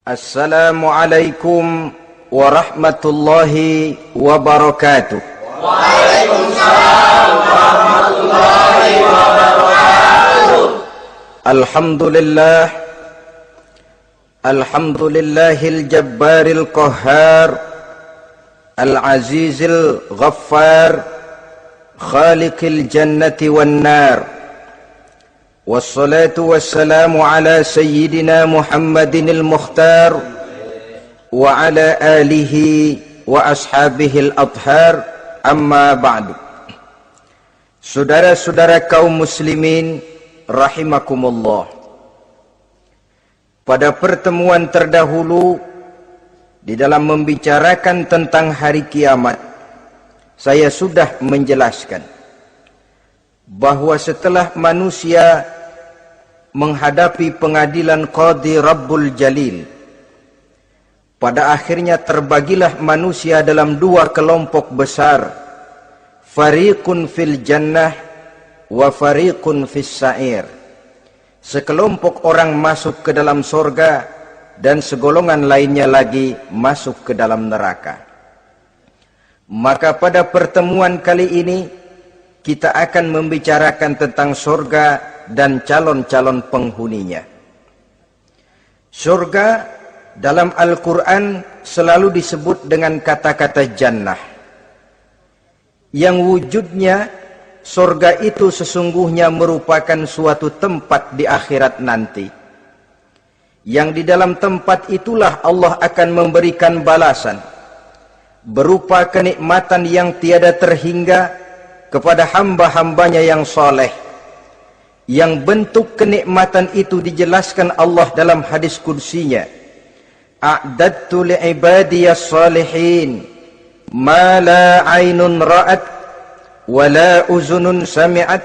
Assalamualaikum warahmatullahi wabarakatuh. Waalaikumsalam warahmatullahi wabarakatuh. Alhamdulillahil jabbaril qahhar, al-azizil ghaffar, khaliqil jannati wan nar. Wassalatu wassalamu ala sayyidina Muhammadinil Mukhtar wa ala alihi wa ashabihil athhar, amma ba'du. Saudara-saudara kaum muslimin rahimakumullah. Pada pertemuan terdahulu di dalam membicarakan tentang hari kiamat, saya sudah menjelaskan bahwa setelah manusia menghadapi pengadilan Qadhi Rabbul Jalil, pada akhirnya terbagilah manusia dalam dua kelompok besar, fariqun fil jannah wa fariqun fis sa'ir. Sekelompok orang masuk ke dalam surga dan segolongan lainnya lagi masuk ke dalam neraka. Maka pada pertemuan kali ini kita akan membicarakan tentang surga dan calon-calon penghuninya. Surga dalam Al-Quran selalu disebut dengan kata-kata jannah, yang wujudnya surga itu sesungguhnya merupakan suatu tempat di akhirat nanti, yang di dalam tempat itulah Allah akan memberikan balasan berupa kenikmatan yang tiada terhingga kepada hamba-hambanya yang soleh, yang bentuk kenikmatan itu dijelaskan Allah dalam hadis qudsinya, a'dadtu li'ibadiyas salihin ma la aynun ra'at wa la uzunun sami'at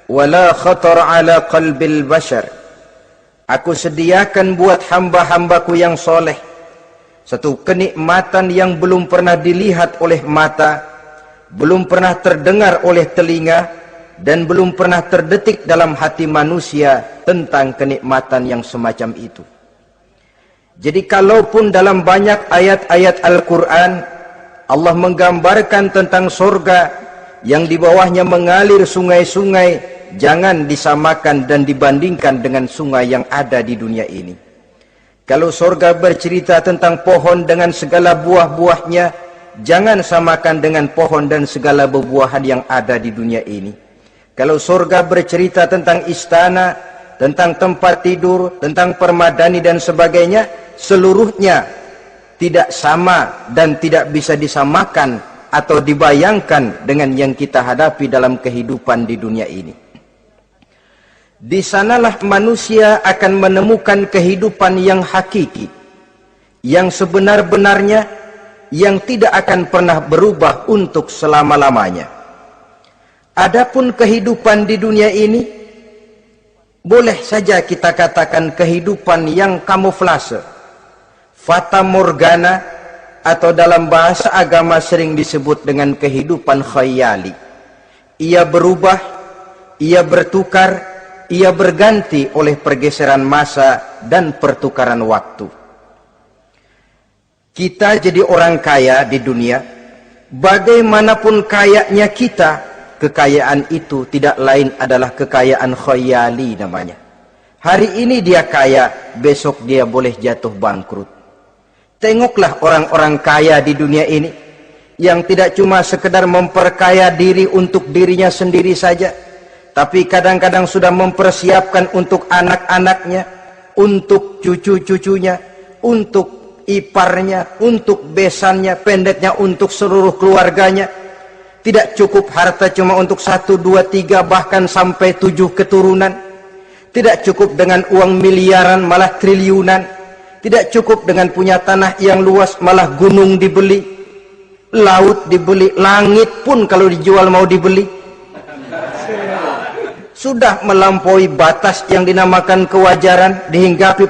wa la khatar ala qalbil bashar. Aku sediakan buat hamba-hambaku yang soleh satu kenikmatan yang belum pernah dilihat oleh mata, belum pernah terdengar oleh telinga, dan belum pernah terdetik dalam hati manusia tentang kenikmatan yang semacam itu. Jadi kalaupun dalam banyak ayat-ayat Al-Quran Allah menggambarkan tentang surga yang di bawahnya mengalir sungai-sungai, jangan disamakan dan dibandingkan dengan sungai yang ada di dunia ini. Kalau surga bercerita tentang pohon dengan segala buah-buahnya, jangan samakan dengan pohon dan segala buah-buahan yang ada di dunia ini. Kalau surga bercerita tentang istana, tentang tempat tidur, tentang permadani dan sebagainya, seluruhnya tidak sama dan tidak bisa disamakan atau dibayangkan dengan yang kita hadapi dalam kehidupan di dunia ini. Di sanalah manusia akan menemukan kehidupan yang hakiki, yang sebenar-benarnya, yang tidak akan pernah berubah untuk selama-lamanya. Adapun kehidupan di dunia ini, boleh saja kita katakan kehidupan yang kamuflase, fata morgana, atau dalam bahasa agama sering disebut dengan kehidupan khayali. Ia berubah, ia bertukar, ia berganti oleh pergeseran masa dan pertukaran waktu. Kita jadi orang kaya di dunia, bagaimanapun kayanya kita, kekayaan itu tidak lain adalah kekayaan khayali namanya. Hari ini dia kaya, besok dia boleh jatuh bangkrut. Tengoklah orang-orang kaya di dunia ini, yang tidak cuma sekedar memperkaya diri untuk dirinya sendiri saja, tapi kadang-kadang sudah mempersiapkan untuk anak-anaknya, untuk cucu-cucunya, untuk iparnya, untuk besannya, pendeknya untuk seluruh keluarganya. Tidak cukup harta cuma untuk 1, 2, 3, bahkan sampai 7 keturunan. Tidak cukup dengan uang miliaran, malah triliunan. Tidak cukup dengan punya tanah yang luas, malah gunung dibeli, laut dibeli, langit pun kalau dijual mau dibeli. Sudah melampaui batas yang dinamakan kewajaran, dihinggapi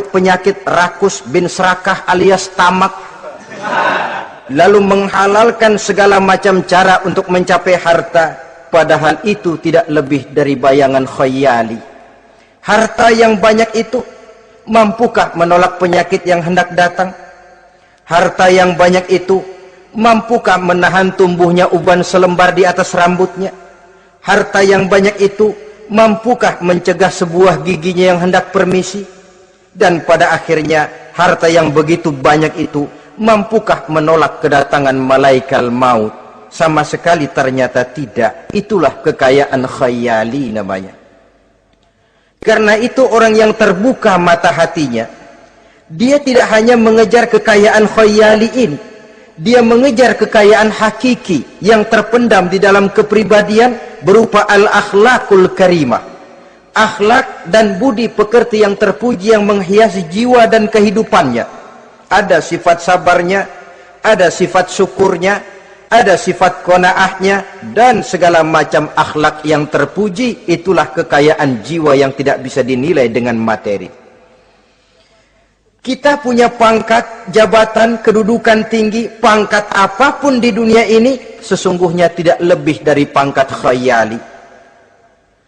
penyakit rakus bin serakah alias tamak, lalu menghalalkan segala macam cara untuk mencapai harta, padahal itu tidak lebih dari bayangan khayali. Harta yang banyak itu mampukah menolak penyakit yang hendak datang? Harta yang banyak itu mampukah menahan tumbuhnya uban selembar di atas rambutnya? Harta yang banyak itu mampukah mencegah sebuah giginya yang hendak permisi? Dan pada akhirnya harta yang begitu banyak itu mampukah menolak kedatangan malaikat maut? Sama sekali ternyata tidak. Itulah kekayaan khayali namanya. Karena itu orang yang terbuka mata hatinya, dia tidak hanya mengejar kekayaan khayali ini, dia mengejar kekayaan hakiki yang terpendam di dalam kepribadian berupa al-akhlaqul karimah. Akhlak dan budi pekerti yang terpuji yang menghiasi jiwa dan kehidupannya. Ada sifat sabarnya, ada sifat syukurnya, ada sifat qanaahnya, dan segala macam akhlak yang terpuji. Itulah kekayaan jiwa yang tidak bisa dinilai dengan materi. Kita punya pangkat, jabatan, kedudukan tinggi, pangkat apapun di dunia ini sesungguhnya tidak lebih dari pangkat khayali.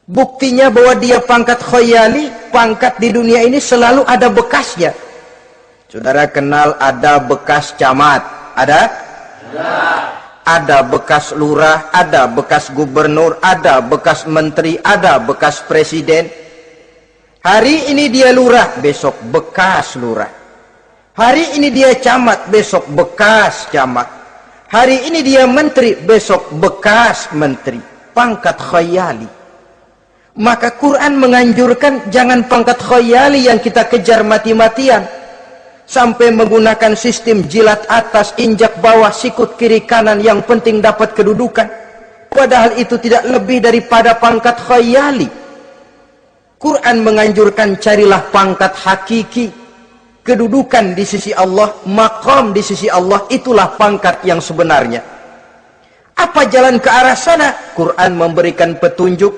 Buktinya bahwa dia pangkat khayali, pangkat di dunia ini selalu ada bekasnya. Saudara kenal ada bekas camat? Ada? Ada bekas lurah, ada bekas gubernur, ada bekas menteri, ada bekas presiden. Hari ini dia lurah, besok bekas lurah. Hari ini dia camat, besok bekas camat. Hari ini dia menteri, besok bekas menteri. Pangkat khayali. Maka Quran menganjurkan jangan pangkat khayali yang kita kejar mati-matian. Sampai menggunakan sistem jilat atas, injak bawah, sikut kiri kanan, yang penting dapat kedudukan. Padahal itu tidak lebih daripada pangkat khayali. Quran menganjurkan carilah pangkat hakiki. Kedudukan di sisi Allah, maqam di sisi Allah, itulah pangkat yang sebenarnya. Apa jalan ke arah sana? Quran memberikan petunjuk.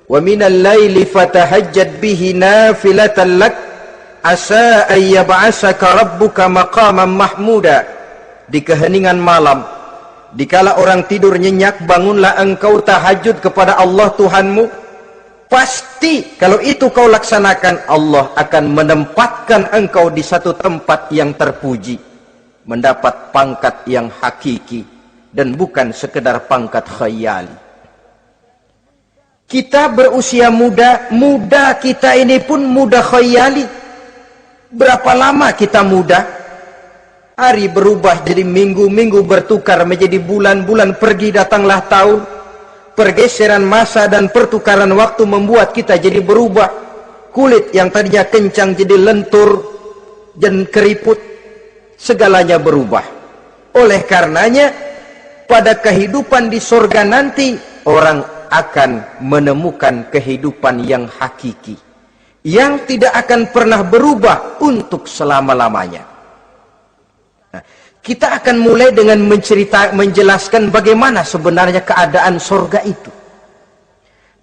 Wa minal laili fatahajjad bihi nafilatan lak asa ayyab'asaka rabbuka maqaman mahmuda. Di keheningan malam, dikala orang tidur nyenyak, bangunlah engkau tahajud kepada Allah Tuhanmu. Pasti kalau itu kau laksanakan, Allah akan menempatkan engkau di satu tempat yang terpuji, mendapat pangkat yang hakiki dan bukan sekedar pangkat khayali. Kita berusia muda, muda kita ini pun muda khayali. Berapa lama kita muda? Hari berubah jadi minggu, minggu bertukar menjadi bulan, bulan pergi datanglah tahun. Pergeseran masa dan pertukaran waktu membuat kita jadi berubah. Kulit yang tadinya kencang jadi lentur dan keriput. Segalanya berubah. Oleh karenanya, pada kehidupan di surga nanti, orang akan menemukan kehidupan yang hakiki, yang tidak akan pernah berubah untuk selama-lamanya. Nah, kita akan mulai dengan menjelaskan bagaimana sebenarnya keadaan surga itu.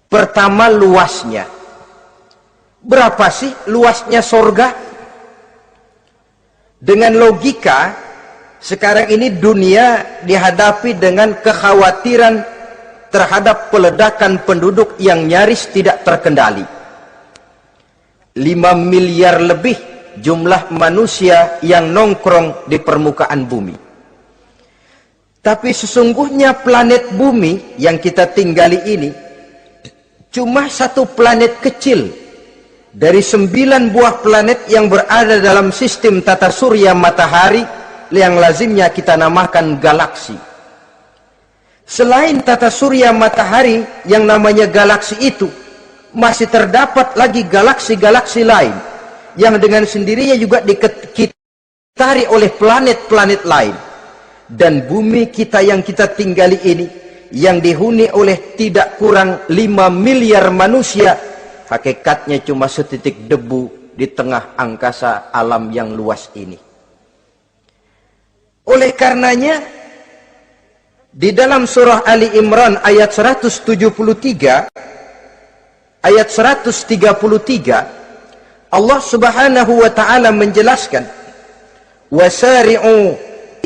Pertama, luasnya. Berapa sih luasnya surga? Dengan logika, sekarang ini dunia dihadapi dengan kekhawatiran terhadap peledakan penduduk yang nyaris tidak terkendali. 5 miliar lebih jumlah manusia yang nongkrong di permukaan bumi. Tapi sesungguhnya planet bumi yang kita tinggali ini cuma satu planet kecil dari 9 buah planet yang berada dalam sistem tata surya matahari yang lazimnya kita namakan galaksi. Selain tata surya matahari yang namanya galaksi itu, masih terdapat lagi galaksi-galaksi lain yang dengan sendirinya juga dikitari oleh planet-planet lain. Dan bumi kita yang kita tinggali ini, yang dihuni oleh tidak kurang 5 miliar manusia, hakikatnya cuma setitik debu di tengah angkasa alam yang luas ini. Oleh karenanya, di dalam surah Ali Imran ayat 173, ayat 133, Allah Subhanahu wa taala menjelaskan, "Wasari'u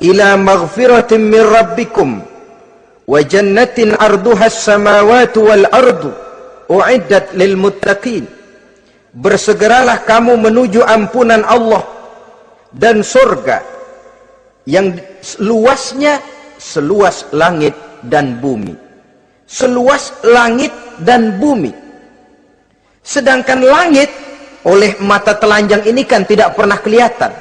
ila maghfiratin min rabbikum wa jannatin 'arduha as-samawati wal ardu u'iddat lil muttaqin." bersegeralah kamu menuju ampunan Allah dan surga yang luasnya seluas langit dan bumi. Seluas langit dan bumi. Sedangkan langit oleh mata telanjang ini kan tidak pernah kelihatan.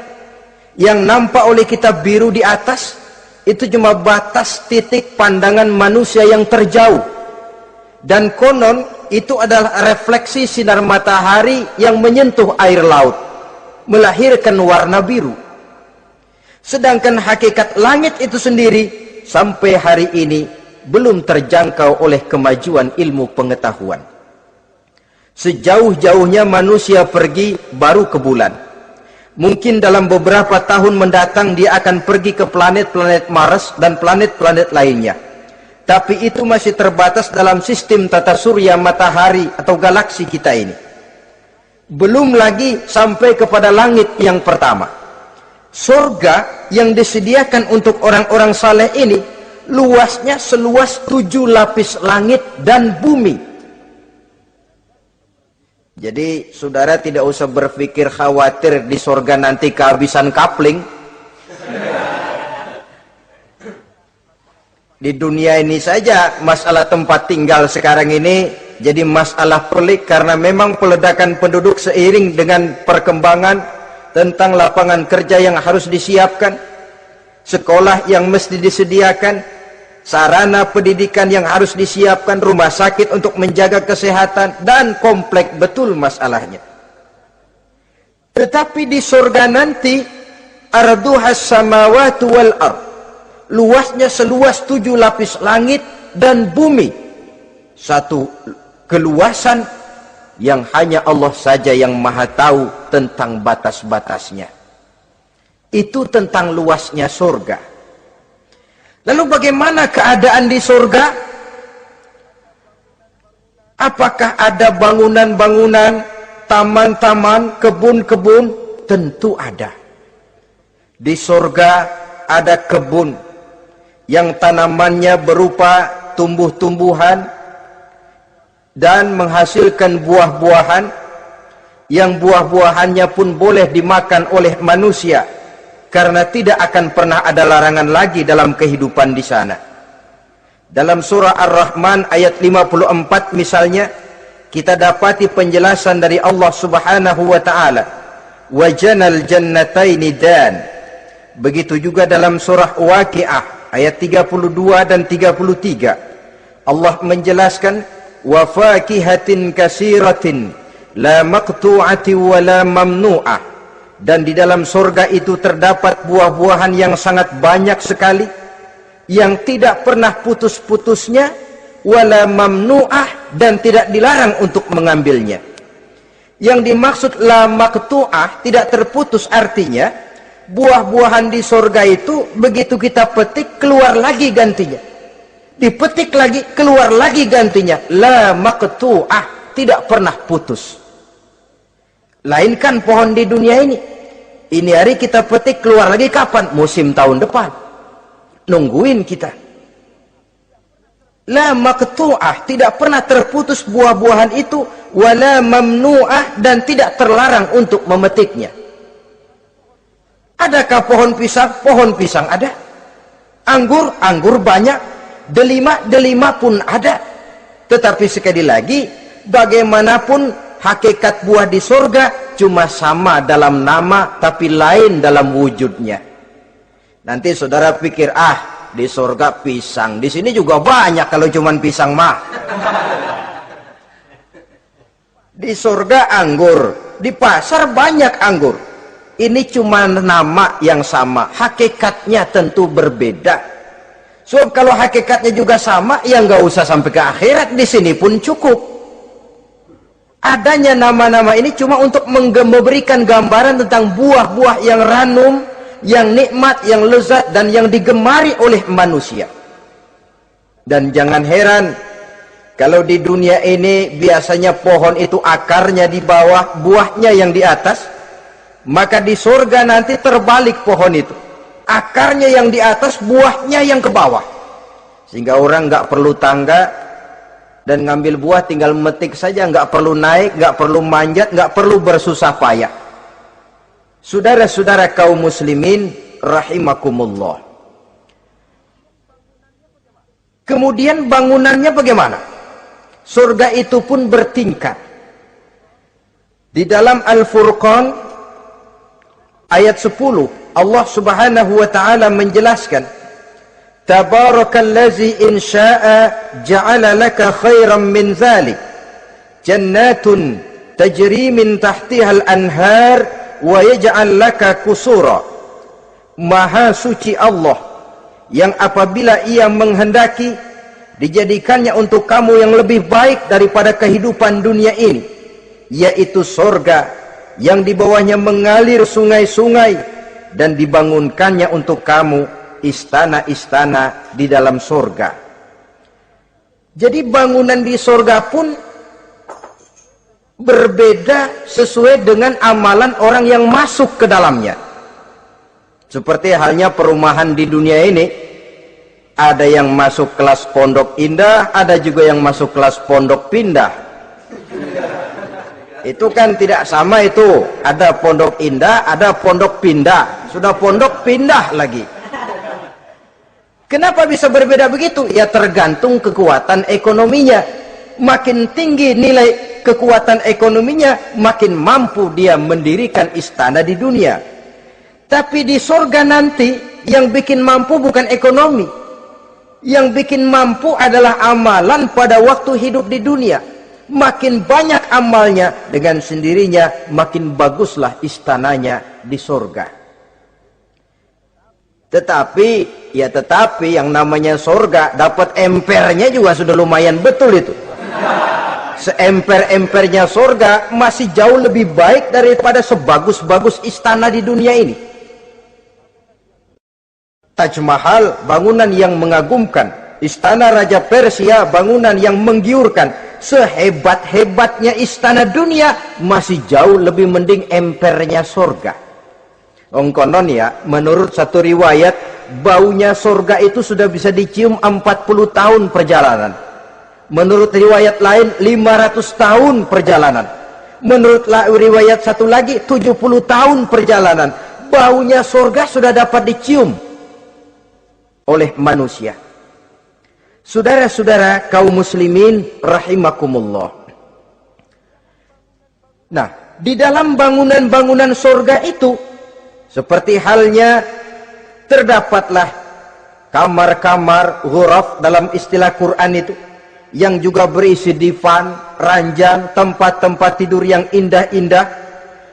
Yang nampak oleh kita biru di atas itu cuma batas titik pandangan manusia yang terjauh. Dan konon itu adalah refleksi sinar matahari yang menyentuh air laut, melahirkan warna biru. Sedangkan hakikat langit itu sendiri sampai hari ini belum terjangkau oleh kemajuan ilmu pengetahuan. Sejauh-jauhnya manusia pergi baru ke bulan. Mungkin dalam beberapa tahun mendatang dia akan pergi ke planet-planet Mars dan planet-planet lainnya. Tapi itu masih terbatas dalam sistem tata surya matahari atau galaksi kita ini. Belum lagi sampai kepada langit yang pertama. Surga yang disediakan untuk orang-orang saleh ini luasnya seluas 7 lapis langit dan bumi. Jadi saudara tidak usah berpikir khawatir di surga nanti kehabisan kapling. Di dunia ini saja masalah tempat tinggal sekarang ini jadi masalah pelik karena memang peledakan penduduk seiring dengan perkembangan tentang lapangan kerja yang harus disiapkan, sekolah yang mesti disediakan, sarana pendidikan yang harus disiapkan, rumah sakit untuk menjaga kesehatan, dan kompleks betul masalahnya. Tetapi di surga nanti arduhas samawati wal ard, luasnya seluas 7 lapis langit dan bumi. Satu keluasan yang hanya Allah saja yang maha tahu tentang batas-batasnya. Itu tentang luasnya surga. Lalu bagaimana keadaan di surga? Apakah ada bangunan-bangunan, taman-taman, kebun-kebun? Tentu ada. Di surga ada kebun yang tanamannya berupa tumbuh-tumbuhan dan menghasilkan buah-buahan yang buah-buahannya pun boleh dimakan oleh manusia karena tidak akan pernah ada larangan lagi dalam kehidupan di sana. Dalam surah Ar-Rahman ayat 54 misalnya kita dapati penjelasan dari Allah Subhanahu wa taala, "Wajanal jannataini dan." Begitu juga dalam surah Waqiah ayat 32 dan 33 Allah menjelaskan, "Wa fakihatin kasiratin la maqtu'ati wa la mamnu'ah." Dan di dalam surga itu terdapat buah-buahan yang sangat banyak sekali, yang tidak pernah putus-putusnya, wala mamnu'ah, dan tidak dilarang untuk mengambilnya. Yang dimaksud la maqtu'ah, tidak terputus, artinya buah-buahan di surga itu begitu kita petik keluar lagi gantinya, dipetik lagi keluar lagi gantinya. La maqtu'ah, tidak pernah putus. Lainkan pohon di dunia ini hari kita petik keluar lagi kapan? Musim tahun depan, nungguin kita. La maqtu'ah, tidak pernah terputus buah-buahan itu, wala mamnu'ah, dan tidak terlarang untuk memetiknya. Adakah pohon pisang? Pohon pisang ada. Anggur? Anggur banyak. Delima pun ada. Tetapi sekali lagi, bagaimanapun hakikat buah di surga cuma sama dalam nama tapi lain dalam wujudnya. Nanti saudara pikir, di surga pisang, di sini juga banyak kalau cuma pisang mah. Di surga anggur, di pasar banyak anggur. Ini cuma nama yang sama, hakikatnya tentu berbeda. Sebab kalau hakikatnya juga sama, ya nggak usah sampai ke akhirat, di sini pun cukup. Adanya nama-nama ini cuma untuk memberikan gambaran tentang buah-buah yang ranum, yang nikmat, yang lezat, dan yang digemari oleh manusia. Dan jangan heran kalau di dunia ini biasanya pohon itu akarnya di bawah, buahnya yang di atas, maka di surga nanti terbalik pohon itu, akarnya yang di atas, buahnya yang ke bawah, sehingga orang nggak perlu tangga Dan ngambil buah tinggal metik saja, nggak perlu naik, nggak perlu manjat, nggak perlu bersusah payah. Saudara-saudara kaum muslimin rahimakumullah. Kemudian bangunannya bagaimana? Surga itu pun bertingkat. Di dalam Al-Furqan ayat 10 Allah subhanahu wa ta'ala menjelaskan, Tabarakallazi in sya'a ja'ala laka khairan min dhalik jannatun tajri min tahtihal anhar wa yaj'al laka kusura. Maha suci Allah yang apabila ia menghendaki dijadikannya untuk kamu yang lebih baik daripada kehidupan dunia ini, yaitu sorga yang di bawahnya mengalir sungai-sungai, dan dibangunkannya untuk kamu istana-istana di dalam sorga. Jadi bangunan di sorga pun berbeda sesuai dengan amalan orang yang masuk ke dalamnya. Seperti halnya perumahan di dunia ini, ada yang masuk kelas pondok indah, ada juga yang masuk kelas pondok pindah. Itu kan tidak sama itu. Ada pondok indah, ada pondok pindah. Sudah pondok pindah lagi. Kenapa bisa berbeda begitu? Ya tergantung kekuatan ekonominya. Makin tinggi nilai kekuatan ekonominya, makin mampu dia mendirikan istana di dunia. Tapi di surga nanti, yang bikin mampu bukan ekonomi. Yang bikin mampu adalah amalan pada waktu hidup di dunia. Makin banyak amalnya, dengan sendirinya makin baguslah istananya di surga. Tetapi yang namanya surga, dapat empernya juga sudah lumayan betul itu. Seemper-empernya surga masih jauh lebih baik daripada sebagus-bagus istana di dunia ini. Taj Mahal, bangunan yang mengagumkan. Istana Raja Persia, bangunan yang menggiurkan. Sehebat-hebatnya istana dunia, masih jauh lebih mending empernya surga. Konon ya, menurut satu riwayat, baunya surga itu sudah bisa dicium 40 tahun perjalanan. Menurut riwayat lain 500 tahun perjalanan. Menurut riwayat satu lagi 70 tahun perjalanan. Baunya surga sudah dapat dicium oleh manusia. Saudara-saudara kaum muslimin rahimakumullah. Nah, di dalam bangunan-bangunan surga itu, seperti halnya terdapatlah kamar-kamar ghuraf dalam istilah Quran itu, yang juga berisi divan, ranjang, tempat-tempat tidur yang indah-indah,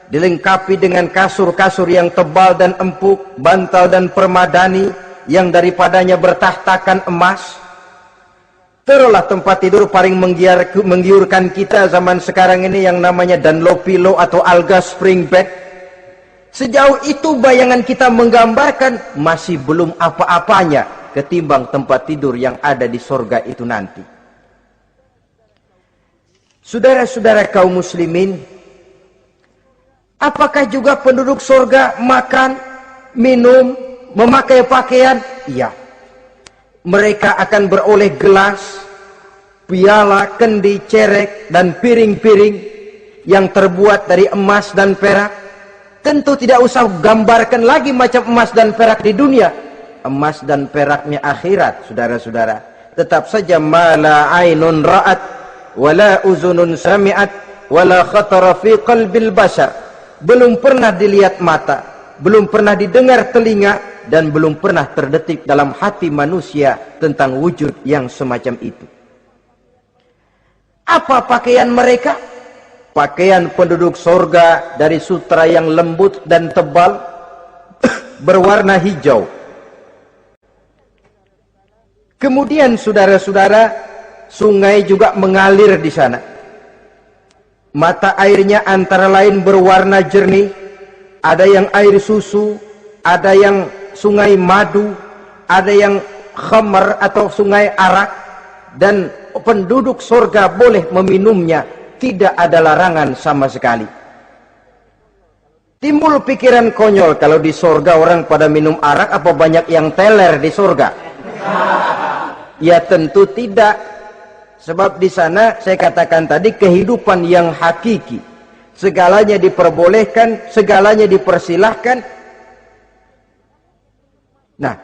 dilengkapi dengan kasur-kasur yang tebal dan empuk, bantal dan permadani yang daripadanya bertahtakan emas. Terulah tempat tidur paling menggiurkan kita zaman sekarang ini yang namanya Dunlopillow atau Alga Spring Bed. Sejauh itu bayangan kita menggambarkan masih belum apa-apanya ketimbang tempat tidur yang ada di surga itu nanti. Saudara-saudara kaum muslimin, apakah juga penduduk surga makan, minum, memakai pakaian? Iya. Mereka akan beroleh gelas, piala, kendi, cerek, dan piring-piring yang terbuat dari emas dan perak. Tentu tidak usah gambarkan lagi macam emas dan perak di dunia. Emas dan peraknya akhirat, saudara-saudara. Tetap saja mala ainun ra'at, wala uzunun sami'at, wala khatara fi qalbil bashar. Belum pernah dilihat mata, belum pernah didengar telinga, dan belum pernah terdetik dalam hati manusia tentang wujud yang semacam itu. Apa pakaian mereka? Pakaian penduduk surga dari sutra yang lembut dan tebal, berwarna hijau. Kemudian saudara-saudara, sungai juga mengalir di sana. Mata airnya antara lain berwarna jernih, ada yang air susu, ada yang sungai madu, ada yang khamar atau sungai arak, dan penduduk surga boleh meminumnya, tidak ada larangan sama sekali. Timbul pikiran konyol, kalau di surga orang pada minum arak, apa banyak yang teler di surga? Ya tentu tidak. Sebab di sana saya katakan tadi kehidupan yang hakiki. Segalanya diperbolehkan, segalanya dipersilahkan. Nah,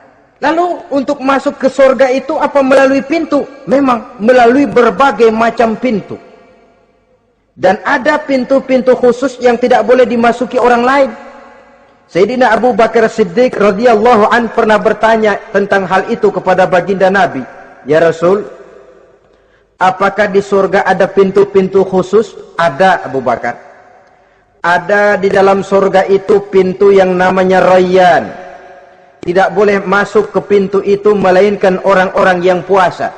lalu untuk masuk ke surga itu apa melalui pintu? Memang melalui berbagai macam pintu. Dan ada pintu-pintu khusus yang tidak boleh dimasuki orang lain. Sayyidina Abu Bakar Siddiq radhiyallahu an pernah bertanya tentang hal itu kepada baginda Nabi. Ya Rasul, apakah di surga ada pintu-pintu khusus? Ada, Abu Bakar. Ada di dalam surga itu pintu yang namanya Rayyan. Tidak boleh masuk ke pintu itu melainkan orang-orang yang puasa.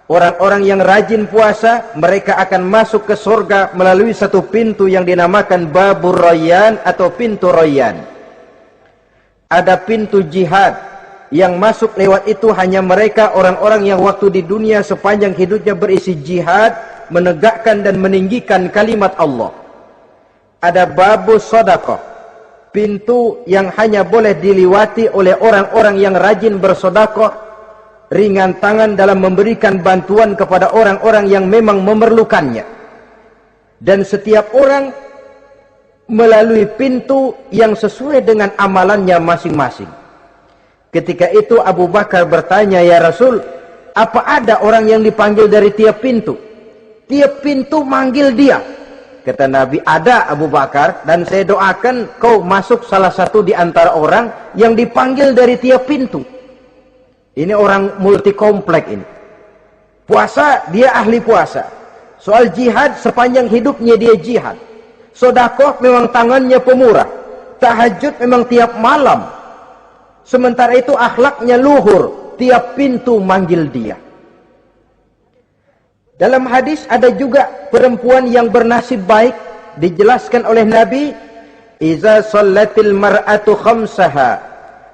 Orang-orang yang rajin puasa, mereka akan masuk ke surga melalui satu pintu yang dinamakan Babur Rayyan atau pintu Rayyan. Ada pintu jihad, yang masuk lewat itu hanya mereka orang-orang yang waktu di dunia sepanjang hidupnya berisi jihad, menegakkan dan meninggikan kalimat Allah. Ada Babus Shadaqah, pintu yang hanya boleh diliwati oleh orang-orang yang rajin bersedekah, ringan tangan dalam memberikan bantuan kepada orang-orang yang memang memerlukannya. Dan setiap orang melalui pintu yang sesuai dengan amalannya masing-masing. Ketika itu Abu Bakar bertanya, ya Rasul, apa ada orang yang dipanggil dari tiap pintu? Tiap pintu manggil dia. Kata Nabi, ada Abu Bakar, dan saya doakan kau masuk salah satu di antara orang yang dipanggil dari tiap pintu. Ini orang multi komplek ini. Puasa, dia ahli puasa. Soal jihad, sepanjang hidupnya dia jihad. Sedekah memang tangannya pemurah. Tahajud memang tiap malam. Sementara itu akhlaknya luhur. Tiap pintu manggil dia. Dalam hadis ada juga perempuan yang bernasib baik. Dijelaskan oleh Nabi, Iza sallatil mar'atu khamsaha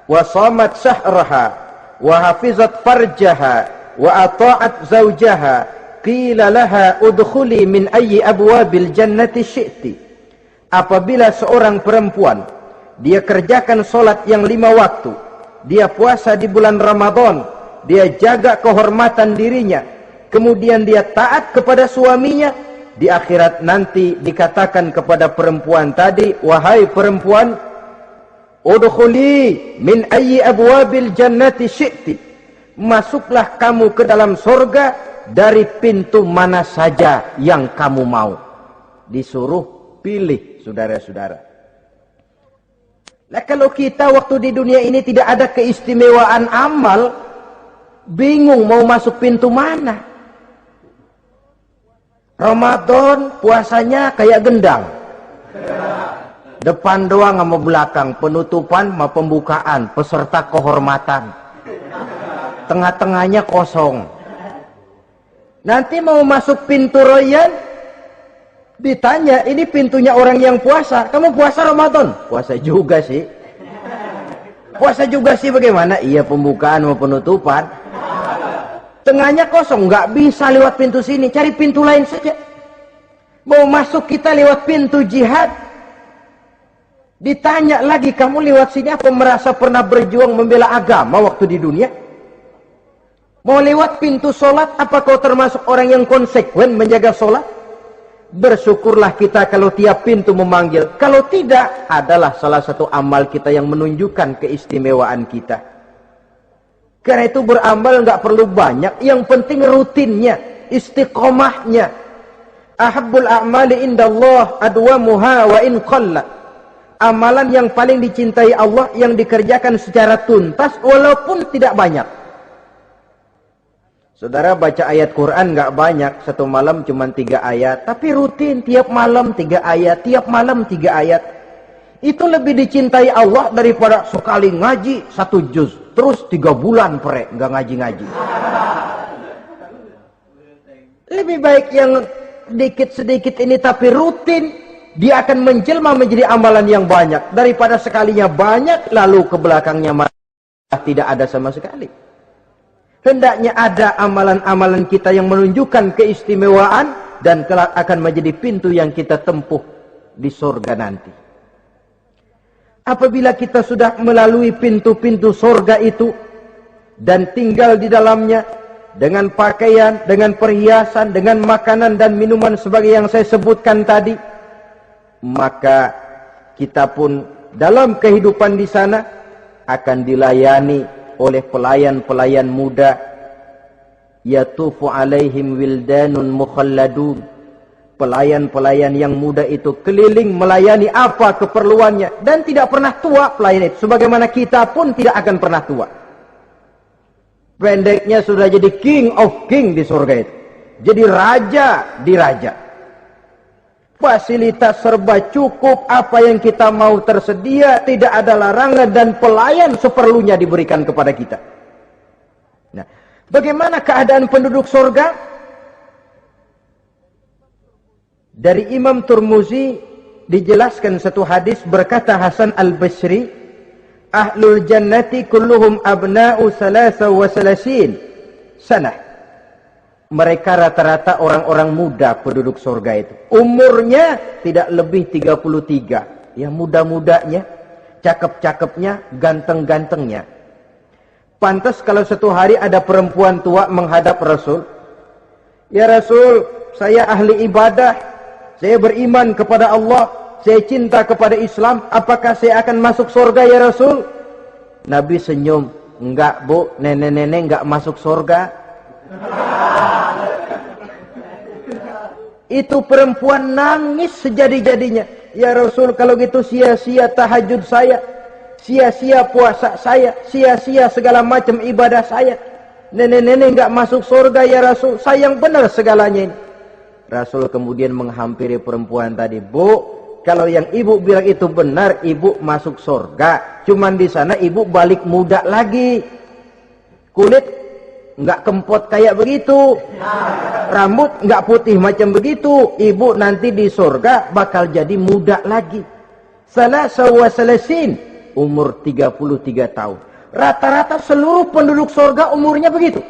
wa shamat syahraha wa hafizat farjaha wa ata'at zawjaha qila laha udkhuli min ayyi abwabil jannati syi'ti. Apabila seorang perempuan dia kerjakan solat yang 5 waktu, dia puasa di bulan Ramadan, dia jaga kehormatan dirinya, kemudian dia taat kepada suaminya, di akhirat nanti dikatakan kepada perempuan tadi, wahai perempuan, udkhuli min ayyi abwabil jannati syi'ti. Masuklah kamu ke dalam surga dari pintu mana saja yang kamu mau. Disuruh pilih, saudara-saudara. Nah, kalau kita waktu di dunia ini tidak ada keistimewaan amal, bingung mau masuk pintu mana. Ramadan puasanya kayak gendang. Depan doang sama belakang, penutupan sama pembukaan, peserta kehormatan. Tengah-tengahnya kosong. Nanti mau masuk pintu Rayyan, ditanya, ini pintunya orang yang puasa. Kamu puasa Ramadan? Puasa juga sih. Puasa juga sih bagaimana? Iya, pembukaan sama penutupan. Tengahnya kosong, nggak bisa lewat pintu sini, cari pintu lain saja. Mau masuk kita lewat pintu jihad, ditanya lagi, kamu lewat sini apa merasa pernah berjuang membela agama waktu di dunia? Mau lewat pintu solat, apa kau termasuk orang yang konsekuen menjaga solat? Bersyukurlah kita kalau tiap pintu memanggil. Kalau tidak, adalah salah satu amal kita yang menunjukkan keistimewaan kita. Karena itu beramal nggak perlu banyak, yang penting rutinnya, istiqomahnya. Ahabbul a'mali indallah adwamuha wa in qalla. Amalan yang paling dicintai Allah yang dikerjakan secara tuntas walaupun tidak banyak. Saudara baca ayat Quran nggak banyak, satu malam cuma 3 ayat, tapi rutin tiap malam 3 ayat, tiap malam 3 ayat. Itu lebih dicintai Allah daripada sekali ngaji 1 juz, terus 3 bulan nggak ngaji-ngaji. Lebih baik yang sedikit-sedikit ini tapi rutin, dia akan menjelma menjadi amalan yang banyak daripada sekalinya banyak lalu ke belakangnya malah tidak ada sama sekali. Hendaknya ada amalan-amalan kita yang menunjukkan keistimewaan dan kelak akan menjadi pintu yang kita tempuh di surga nanti. Apabila kita sudah melalui pintu-pintu surga itu dan tinggal di dalamnya, dengan pakaian, dengan perhiasan, dengan makanan dan minuman sebagai yang saya sebutkan tadi, maka kita pun dalam kehidupan di sana akan dilayani oleh pelayan-pelayan muda. Yatufu alaihim wildanun mukhalladun. Pelayan-pelayan yang muda itu keliling melayani apa keperluannya dan tidak pernah tua pelayan itu, sebagaimana kita pun tidak akan pernah tua. Pendeknya sudah jadi king of king di surga itu, jadi raja di raja. Fasilitas serba cukup, apa yang kita mau tersedia, tidak ada larangan, dan pelayan seperlunya diberikan kepada kita. Nah, bagaimana keadaan penduduk surga? Dari Imam Turmuzi dijelaskan satu hadis, berkata Hasan al-Basri, ahlul jannati kulluhum abna'u salasa wa salasin sanah. Mereka rata-rata orang-orang muda penduduk surga itu. Umurnya tidak lebih 33. Ya, muda-mudanya, cakep-cakepnya, ganteng-gantengnya. Pantas kalau satu hari ada perempuan tua menghadap Rasul. Ya Rasul, saya ahli ibadah, saya beriman kepada Allah, saya cinta kepada Islam, apakah saya akan masuk surga ya Rasul? Nabi senyum, enggak bu, nenek-nenek enggak masuk surga. Itu perempuan nangis sejadi-jadinya. Ya Rasul, kalau gitu sia-sia tahajud saya, sia-sia puasa saya, sia-sia segala macam ibadah saya. Nenek-nenek enggak masuk surga ya Rasul, sayang benar segalanya ini. Rasul kemudian menghampiri perempuan tadi, bu, kalau yang ibu bilang itu benar, ibu masuk surga. Cuman di sana ibu balik muda lagi. Kulit enggak kempot kayak begitu, rambut enggak putih macam begitu. Ibu nanti di surga bakal jadi muda lagi. Salasa wa salasin, umur 33 tahun. Rata-rata seluruh penduduk surga umurnya begitu.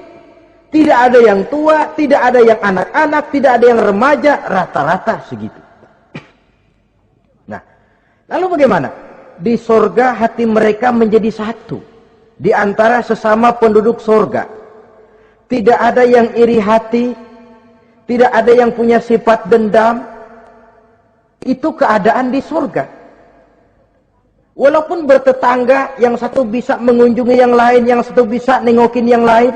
Tidak ada yang tua, tidak ada yang anak-anak, tidak ada yang remaja, rata-rata segitu. Nah, lalu bagaimana? Di surga hati mereka menjadi satu di antara sesama penduduk surga. Tidak ada yang iri hati, tidak ada yang punya sifat dendam. Itu keadaan di surga. Walaupun bertetangga, yang satu bisa mengunjungi yang lain, yang satu bisa nengokin yang lain,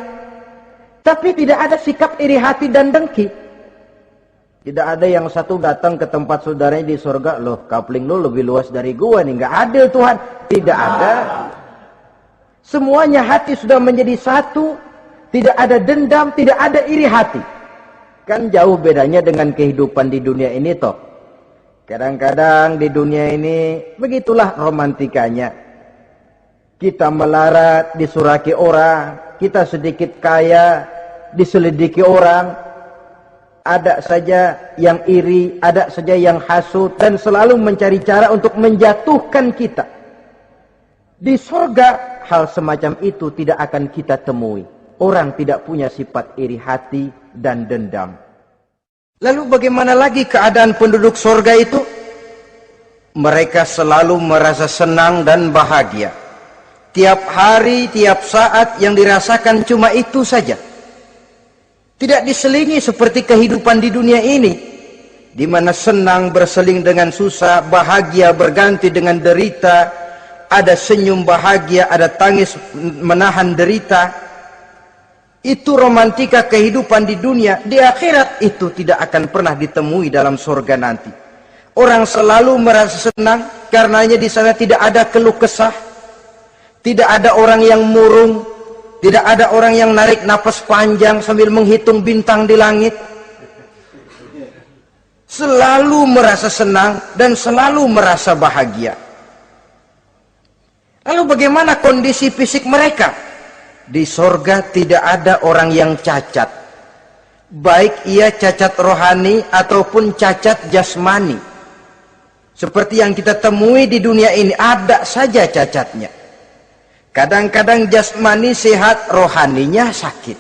tapi tidak ada sikap iri hati dan dengki. Tidak ada yang satu datang ke tempat saudaranya di surga, loh kapling lu lebih luas dari gua nih, nggak adil Tuhan. Tidak ada. Semuanya hati sudah menjadi satu. Tidak ada dendam, tidak ada iri hati. Kan jauh bedanya dengan kehidupan di dunia ini toh. Kadang-kadang di dunia ini begitulah romantikanya. Kita melarat, disuraki orang, kita sedikit kaya, diselidiki orang. Ada saja yang iri, ada saja yang hasut, dan selalu mencari cara untuk menjatuhkan kita. Di surga, hal semacam itu tidak akan kita temui. Orang tidak punya sifat iri hati dan dendam. Lalu bagaimana lagi keadaan penduduk surga itu? Mereka selalu merasa senang dan bahagia. Tiap hari, tiap saat yang dirasakan cuma itu saja. Tidak diselingi seperti kehidupan di dunia ini, di mana senang berseling dengan susah, bahagia berganti dengan derita, ada senyum bahagia, ada tangis menahan derita. Itu romantika kehidupan di dunia. Di akhirat itu tidak akan pernah ditemui dalam surga nanti. Orang selalu merasa senang karenanya di sana tidak ada keluh kesah, tidak ada orang yang murung, tidak ada orang yang narik napas panjang sambil menghitung bintang di langit. Selalu merasa senang dan selalu merasa bahagia. Lalu bagaimana kondisi fisik mereka? Di surga tidak ada orang yang cacat, baik ia cacat rohani ataupun cacat jasmani. Seperti yang kita temui di dunia ini, ada saja cacatnya. Kadang-kadang jasmani sehat, rohaninya sakit.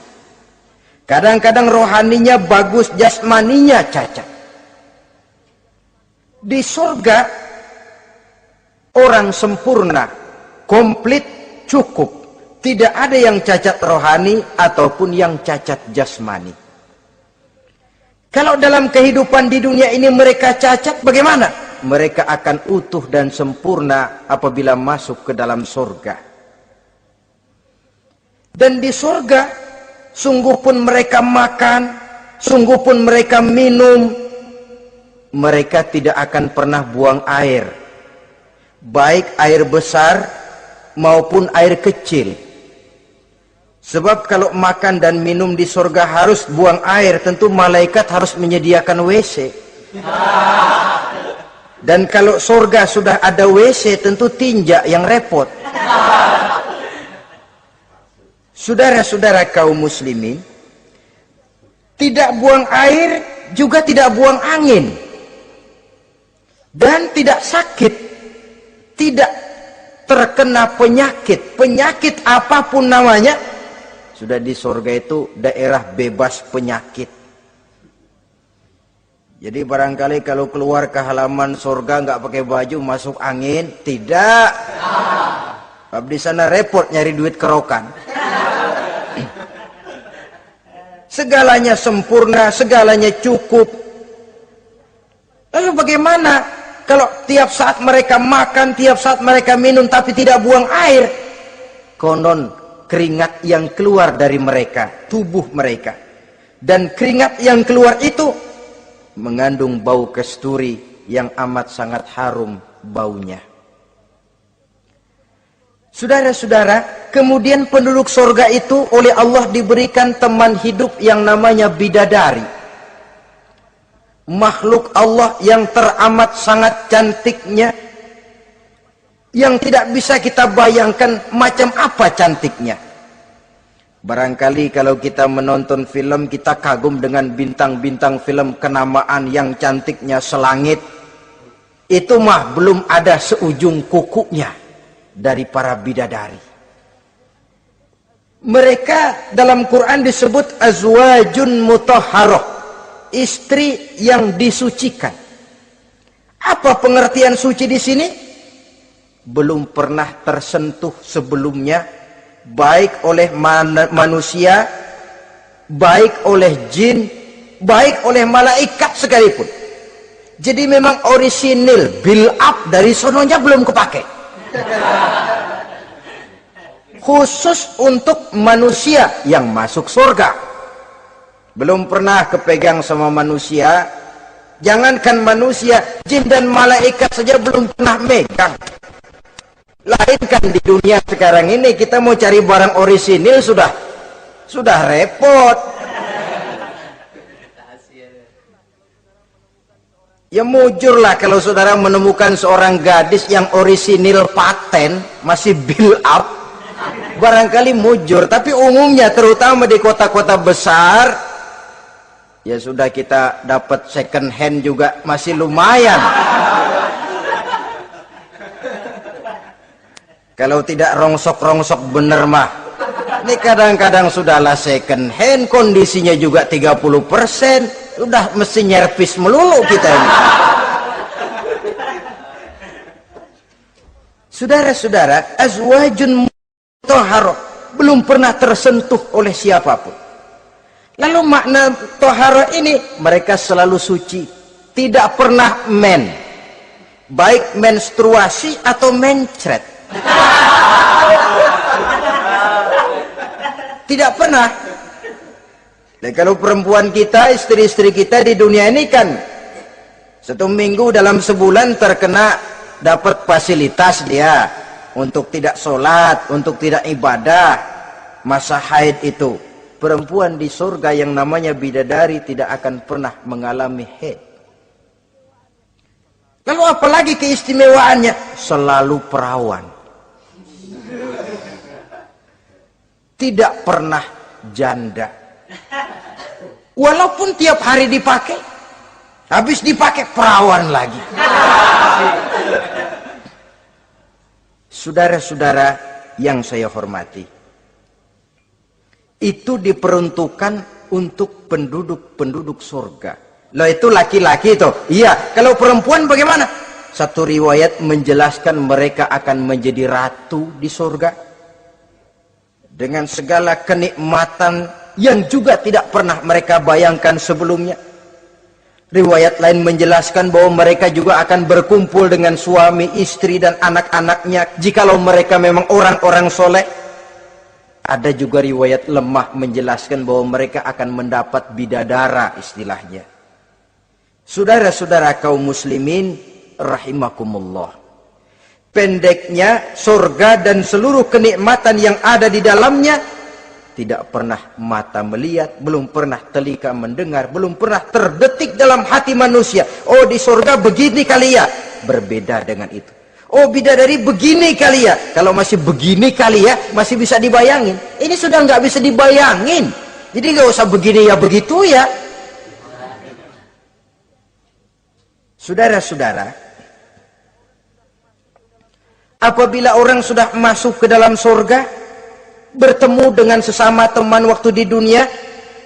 Kadang-kadang rohaninya bagus, jasmaninya cacat. Di surga orang sempurna, komplit, cukup. Tidak ada yang cacat rohani ataupun yang cacat jasmani. Kalau dalam kehidupan di dunia ini mereka cacat, bagaimana? Mereka akan utuh dan sempurna apabila masuk ke dalam surga. Dan di surga, sungguh pun mereka makan, sungguh pun mereka minum, mereka tidak akan pernah buang air. Baik air besar maupun air kecil. Sebab kalau makan dan minum di surga harus buang air, tentu malaikat harus menyediakan WC. Dan kalau surga sudah ada WC, tentu tinja yang repot. Saudara-saudara kaum muslimin, tidak buang air juga tidak buang angin. Dan tidak sakit, tidak terkena penyakit. Penyakit apapun namanya, sudah di surga itu daerah bebas penyakit. Jadi barangkali kalau keluar ke halaman surga nggak pakai baju masuk angin, tidak. Sebab di sana repot nyari duit kerokan. Segalanya sempurna, segalanya cukup. Lalu bagaimana kalau tiap saat mereka makan, tiap saat mereka minum tapi tidak buang air? Konon keringat yang keluar dari mereka, tubuh mereka. Dan keringat yang keluar itu mengandung bau kasturi yang amat sangat harum baunya. Saudara-saudara, kemudian penduduk surga itu oleh Allah diberikan teman hidup yang namanya bidadari. Makhluk Allah yang teramat sangat cantiknya, yang tidak bisa kita bayangkan macam apa cantiknya. Barangkali kalau kita menonton film, kita kagum dengan bintang-bintang film kenamaan yang cantiknya selangit. Itu mah belum ada seujung kukunya dari para bidadari. Mereka dalam Quran disebut azwajun mutahharah, istri yang disucikan. Apa pengertian suci di sini? Belum pernah tersentuh sebelumnya, baik oleh manusia, baik oleh jin, baik oleh malaikat sekalipun. Jadi memang orisinil, build up dari sononya belum kepake. Khusus untuk manusia yang masuk surga. Belum pernah kepegang sama manusia. Jangankan manusia, jin dan malaikat saja belum pernah megang. Lain kan di dunia sekarang ini, kita mau cari barang orisinil sudah repot. Ya mujurlah kalau saudara menemukan seorang gadis yang orisinil paten, masih build up, barangkali mujur. Tapi umumnya terutama di kota-kota besar, ya sudah kita dapat second hand juga masih lumayan. Kalau tidak rongsok-rongsok bener mah, ini kadang-kadang sudahlah second hand, kondisinya juga 30%. Udah mesti nyervis melulu kita ini. Saudara-saudara, azwajun mutahharah, belum pernah tersentuh oleh siapapun. Lalu makna tohharah ini, mereka selalu suci, tidak pernah baik menstruasi atau mencret. Tidak pernah. Dan kalau perempuan kita, istri-istri kita di dunia ini kan 1 minggu dalam sebulan terkena dapat fasilitas dia untuk tidak sholat, untuk tidak ibadah, masa haid itu. Perempuan di surga yang namanya bidadari tidak akan pernah mengalami haid. Lalu apalagi keistimewaannya? Selalu perawan. Tidak pernah janda. Walaupun tiap hari dipakai, habis dipakai perawan lagi. Saudara-saudara yang saya hormati, itu diperuntukkan untuk penduduk-penduduk surga. Loh itu laki-laki itu. Iya, kalau perempuan bagaimana? Satu riwayat menjelaskan mereka akan menjadi ratu di surga. dengan segala kenikmatan yang juga tidak pernah mereka bayangkan sebelumnya. Riwayat lain menjelaskan bahwa mereka juga akan berkumpul dengan suami, istri, dan anak-anaknya jikalau mereka memang orang-orang soleh. Ada juga riwayat lemah menjelaskan bahwa mereka akan mendapat bidadara istilahnya. Saudara-saudara kaum muslimin rahimakumullah. Pendeknya, surga dan seluruh kenikmatan yang ada di dalamnya tidak pernah mata melihat, belum pernah telinga mendengar, belum pernah terdetik dalam hati manusia. Oh, di surga begini kali ya. Berbeda dengan itu. Oh, bidadari begini kali ya. Kalau masih begini kali ya, masih bisa dibayangin. Ini sudah nggak bisa dibayangin. Jadi nggak usah begini ya begitu ya. Saudara-saudara, apabila orang sudah masuk ke dalam surga, bertemu dengan sesama teman waktu di dunia,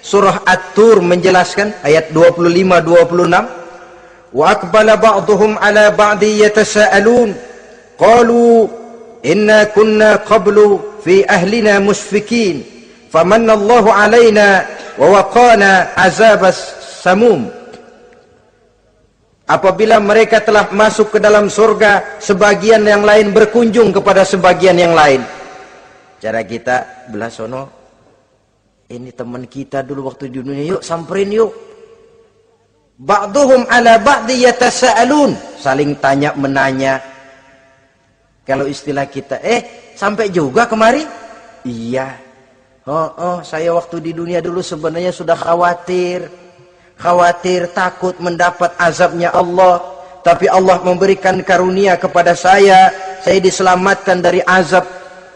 surah At-Tur menjelaskan ayat 25-26, wa aqbala ba'duhum ala ba'di yatasaalun qalu inna kunna qablu fi ahlina musfikin famanna Allahu alaina wa waqana azabas samum. Apabila mereka telah masuk ke dalam surga, sebagian yang lain berkunjung kepada sebagian yang lain. Cara kita belah sono, ini teman kita dulu waktu di dunia, yuk samperin yuk. Ba'duhum ala ba'di yatasaalun, saling tanya menanya. Kalau istilah kita, sampai juga kemari? Iya. Saya waktu di dunia dulu sebenarnya sudah khawatir takut mendapat azabnya Allah, tapi Allah memberikan karunia kepada saya diselamatkan dari azab,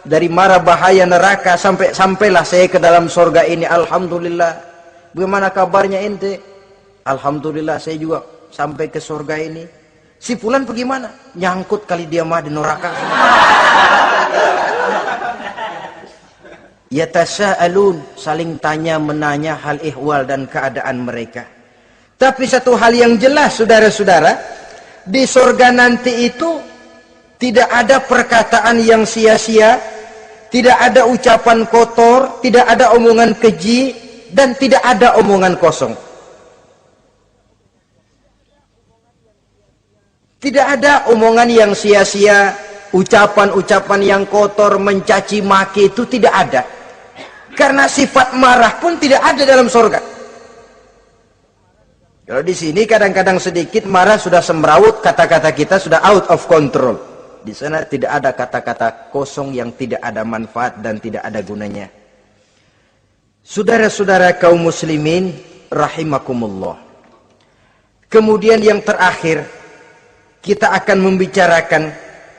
dari mara bahaya neraka, sampailah saya ke dalam surga ini. Alhamdulillah. Bagaimana kabarnya ente? Alhamdulillah saya juga sampai ke surga ini. Si fulan bagaimana? Nyangkut kali dia mah di neraka. Yatasaalun, saling tanya menanya hal ihwal dan keadaan mereka. Tapi satu hal yang jelas saudara-saudara, di surga nanti itu tidak ada perkataan yang sia-sia, tidak ada ucapan kotor, tidak ada omongan keji, dan tidak ada omongan kosong. Tidak ada omongan yang sia-sia, ucapan-ucapan yang kotor, mencaci maki, itu tidak ada. Karena sifat marah pun tidak ada dalam surga. Kalau di sini kadang-kadang sedikit marah sudah semrawut, kata-kata kita sudah out of control. Di sana tidak ada kata-kata kosong yang tidak ada manfaat dan tidak ada gunanya. Saudara-saudara kaum muslimin rahimakumullah. Kemudian yang terakhir, kita akan membicarakan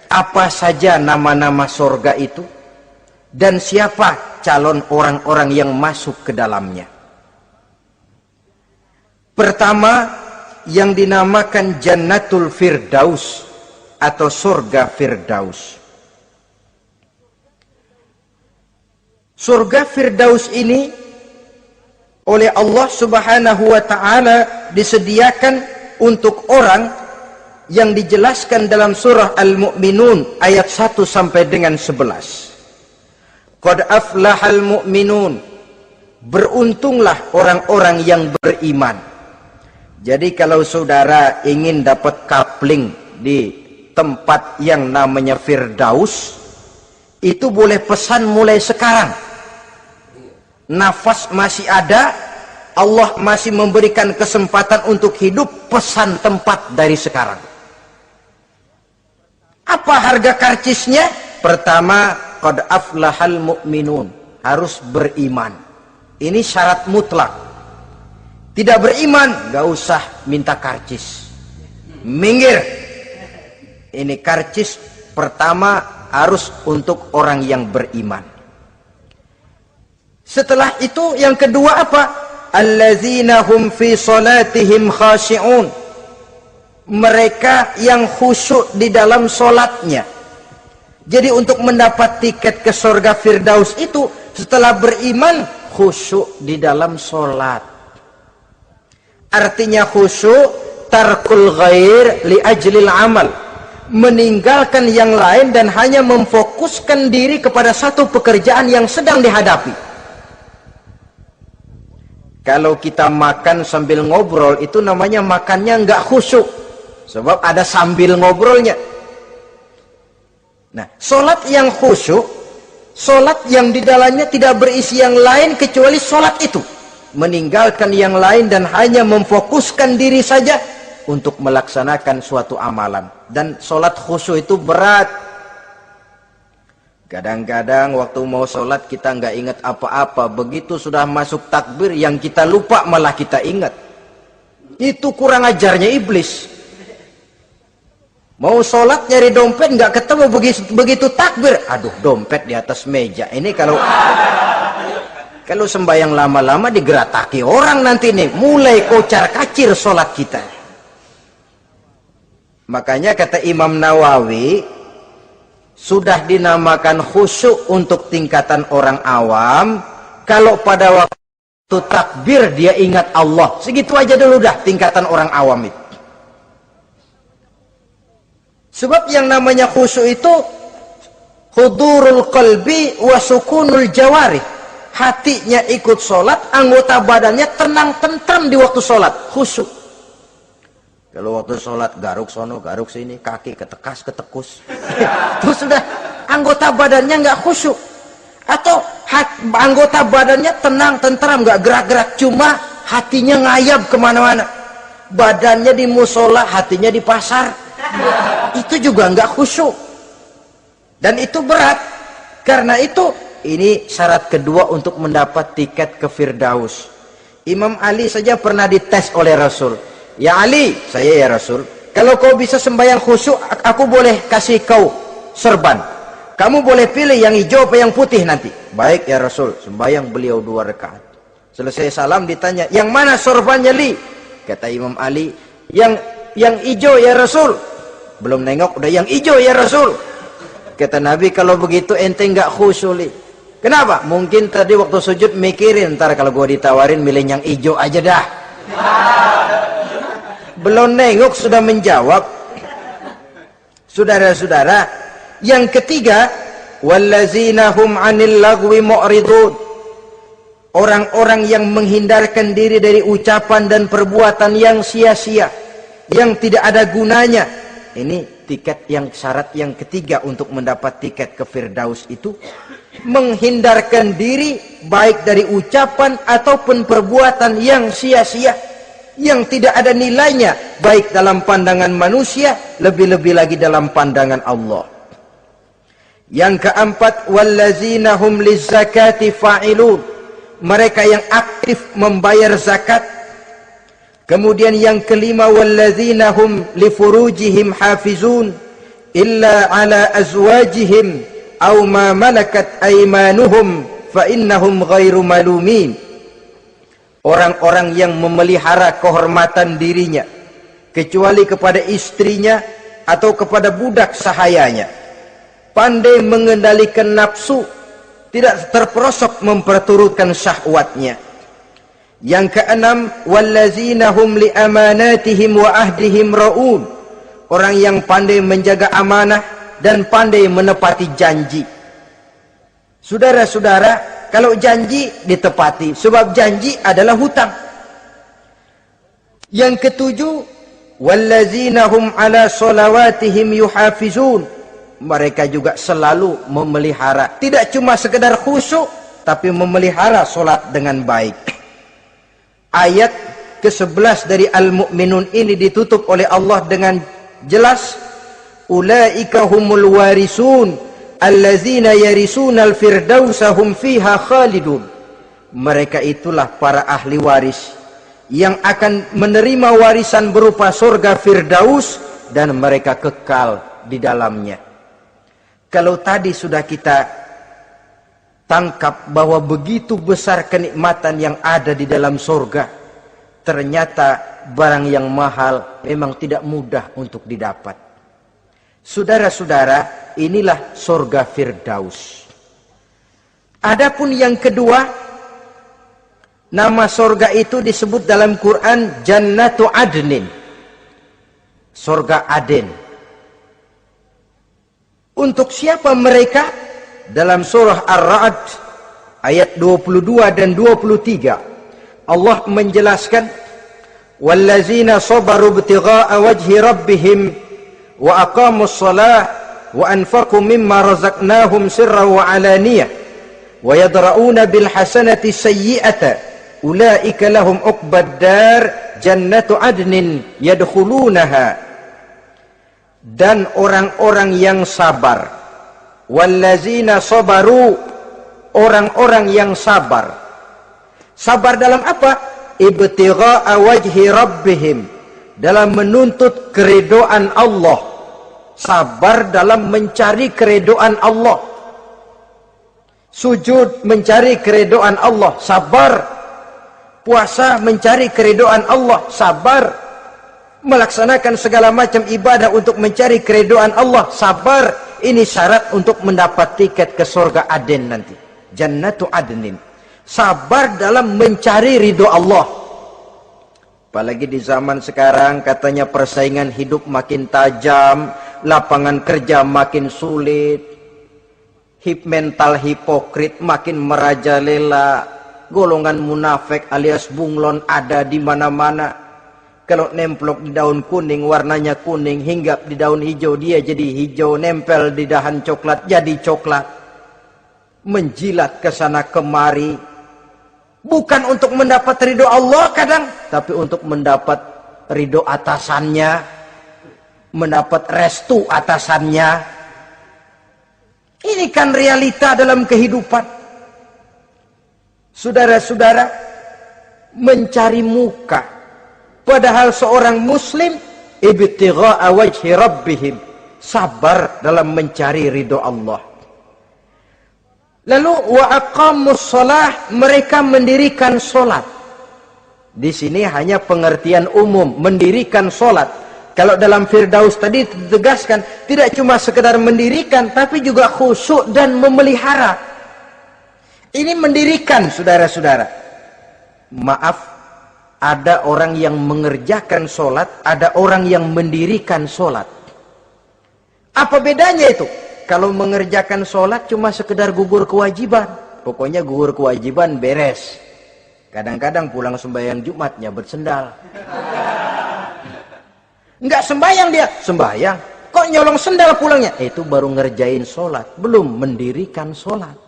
apa saja nama-nama surga itu dan siapa calon orang-orang yang masuk ke dalamnya. Pertama, yang dinamakan Jannatul Firdaus atau surga Firdaus. Surga Firdaus ini oleh Allah Subhanahu wa taala disediakan untuk orang yang dijelaskan dalam surah Al-Mu'minun ayat 1 sampai dengan 11. Qad aflahal mu'minun, beruntunglah orang-orang yang beriman. Jadi kalau saudara ingin dapat kapling di tempat yang namanya Firdaus, itu boleh pesan mulai sekarang. Nafas masih ada, Allah masih memberikan kesempatan untuk hidup, pesan tempat dari sekarang. Apa harga karcisnya? Pertama, qad aflahal mu'minun, harus beriman. Ini syarat mutlak. Tidak beriman, gak usah minta karcis. Minggir. Ini karcis pertama harus untuk orang yang beriman. Setelah itu yang kedua apa? Allazina hum fi salatihim khashi'un. Mereka yang khusyuk di dalam solatnya. Jadi untuk mendapat tiket ke surga Firdaus itu, setelah beriman, khusyuk di dalam solat. Artinya khusyuk tarkul ghair li ajlil amal, meninggalkan yang lain dan hanya memfokuskan diri kepada satu pekerjaan yang sedang dihadapi. Kalau kita makan sambil ngobrol, itu namanya makannya nggak khusyuk, sebab ada sambil ngobrolnya. Nah, sholat yang khusyuk, sholat yang di dalamnya tidak berisi yang lain kecuali sholat itu, meninggalkan yang lain dan hanya memfokuskan diri saja untuk melaksanakan suatu amalan. Dan sholat khusyuk itu berat. Kadang-kadang waktu mau sholat kita nggak ingat apa-apa, begitu sudah masuk takbir yang kita lupa malah kita ingat. Itu kurang ajarnya iblis. Mau sholat nyari dompet nggak ketemu, begitu takbir, aduh dompet di atas meja. Ini kalau sembahyang lama-lama digerataki orang nanti nih, mulai kocar kacir sholat kita. Makanya kata Imam Nawawi, sudah dinamakan khusyuk untuk tingkatan orang awam kalau pada waktu takbir dia ingat Allah. Segitu aja dulu dah tingkatan orang awam itu. Sebab yang namanya khusyuk itu hudurul qalbi wa sukunul jawarih. Hatinya ikut sholat, anggota badannya tenang tentram di waktu sholat, khusyuk. Kalau waktu sholat garuk sono, garuk sini, kaki ketekas, ketekus. Terus sudah anggota badannya nggak khusyuk. Atau anggota badannya tenang tentram, nggak gerak-gerak, cuma hatinya ngayab kemana-mana. Badannya di musola, hatinya di pasar. Itu juga nggak khusyuk, dan itu berat. Karena itu ini syarat kedua untuk mendapat tiket ke Firdaus. Imam Ali saja pernah dites oleh Rasul. Ya Ali, saya ya Rasul, kalau kau bisa sembahyang khusyuk, aku boleh kasih kau serban. Kamu boleh pilih yang hijau apa yang putih nanti. Baik ya Rasul. Sembahyang beliau 2 rakaat. Selesai salam ditanya, yang mana sorbannya Li? Kata Imam Ali, yang hijau ya Rasul. Belum nengok udah yang hijau ya Rasul. Kata Nabi, kalau begitu ente nggak khusyuk Li. Kenapa? Mungkin tadi waktu sujud mikirin, ntar kalau gua ditawarin milih yang hijau aja dah. Belum nengok sudah menjawab. Saudara-saudara, yang ketiga, wallazina hum 'anil lagwi mu'ridun. Orang-orang yang menghindarkan diri dari ucapan dan perbuatan yang sia-sia, yang tidak ada gunanya. Ini tiket yang syarat yang ketiga untuk mendapat tiket ke Firdaus itu, menghindarkan diri baik dari ucapan ataupun perbuatan yang sia-sia, yang tidak ada nilainya baik dalam pandangan manusia, lebih-lebih lagi dalam pandangan Allah. Yang keempat, wallazina hum lizzakati fa'ilun. Mereka yang aktif membayar zakat. Kemudian yang kelima, wallazina hum li furujihim hafizun illa ala azwajihim aw ma malakat aymanuhum fa innahum ghairu malumin. Orang-orang yang memelihara kehormatan dirinya kecuali kepada istrinya atau kepada budak sahayanya, pandai mengendalikan nafsu, tidak terperosok memperturutkan syahwatnya. Yang keenam, wallazina hum li amanatihim wa ahdihim raun. Orang yang pandai menjaga amanah dan pandai menepati janji. Saudara-saudara, kalau janji ditepati, sebab janji adalah hutang. Yang ketujuh, wallazina hum ala salawatihim yuhafizun. Mereka juga selalu memelihara, tidak cuma sekedar khusyuk, tapi memelihara solat dengan baik. Ayat ke-11 dari Al-Mu'minun ini ditutup oleh Allah dengan jelas, ulaika humul warisun allazina yarisunal firdausa hum fiha khalidun. Mereka itulah para ahli waris yang akan menerima warisan berupa surga Firdaus dan mereka kekal di dalamnya. Kalau tadi sudah kita tangkap bahwa begitu besar kenikmatan yang ada di dalam surga, ternyata barang yang mahal memang tidak mudah untuk didapat. Saudara-saudara, inilah surga Firdaus. Adapun yang kedua, nama surga itu disebut dalam Quran Jannatu Adnin, surga Aden. Untuk siapa mereka? Dalam surah Ar-Ra'd ayat 22 dan 23 Allah menjelaskan, wallazina sabaru ibtigha'a wajhi rabbihim wa aqamus shalah wa anfaqu mimma razaqnahum sirran wa alaniyah wa yadra'una bil hasanati sayyi'ata ulaika lahum uqbad dar jannatu adnin yadkhulunaha. Dan orang-orang yang sabar, wallazina sabaru, orang-orang yang sabar. Sabar dalam apa? Ibtigha'a wajhi rabbihim, dalam menuntut keridhaan Allah. Sabar dalam mencari keridhaan Allah. Sujud mencari keridhaan Allah, sabar. Puasa mencari keridhaan Allah, sabar. Melaksanakan segala macam ibadah untuk mencari keridhaan Allah, sabar. Ini syarat untuk mendapat tiket ke surga Aden nanti, Jannatu Adnin. Sabar dalam mencari ridho Allah. Apalagi di zaman sekarang katanya persaingan hidup makin tajam, lapangan kerja makin sulit, mental hipokrit makin merajalela, golongan munafik alias bunglon ada di mana-mana. Kalau nemplok di daun kuning warnanya kuning, hinggap di daun hijau dia jadi hijau, nempel di dahan coklat jadi coklat. Menjilat ke sana kemari, bukan untuk mendapat ridho Allah kadang, tapi untuk mendapat ridho atasannya, mendapat restu atasannya. Ini kan realita dalam kehidupan. Saudara-saudara, mencari muka. Padahal seorang muslim ibtigha'a wajhi rabbihim, sabar dalam mencari ridho Allah. Lalu wa aqamus shalah, mereka mendirikan salat. Di sini hanya pengertian umum, mendirikan salat. Kalau dalam Firdaus tadi ditegaskan, tidak cuma sekedar mendirikan, tapi juga khusyuk dan memelihara. Ini mendirikan, saudara-saudara. Maaf, ada orang yang mengerjakan sholat, ada orang yang mendirikan sholat. Apa bedanya itu? Kalau mengerjakan sholat cuma sekedar gugur kewajiban. Pokoknya gugur kewajiban beres. Kadang-kadang pulang sembahyang Jumatnya bersendal. Enggak sembahyang dia, sembahyang. Kok nyolong sendal pulangnya? Itu baru ngerjain sholat, belum mendirikan sholat.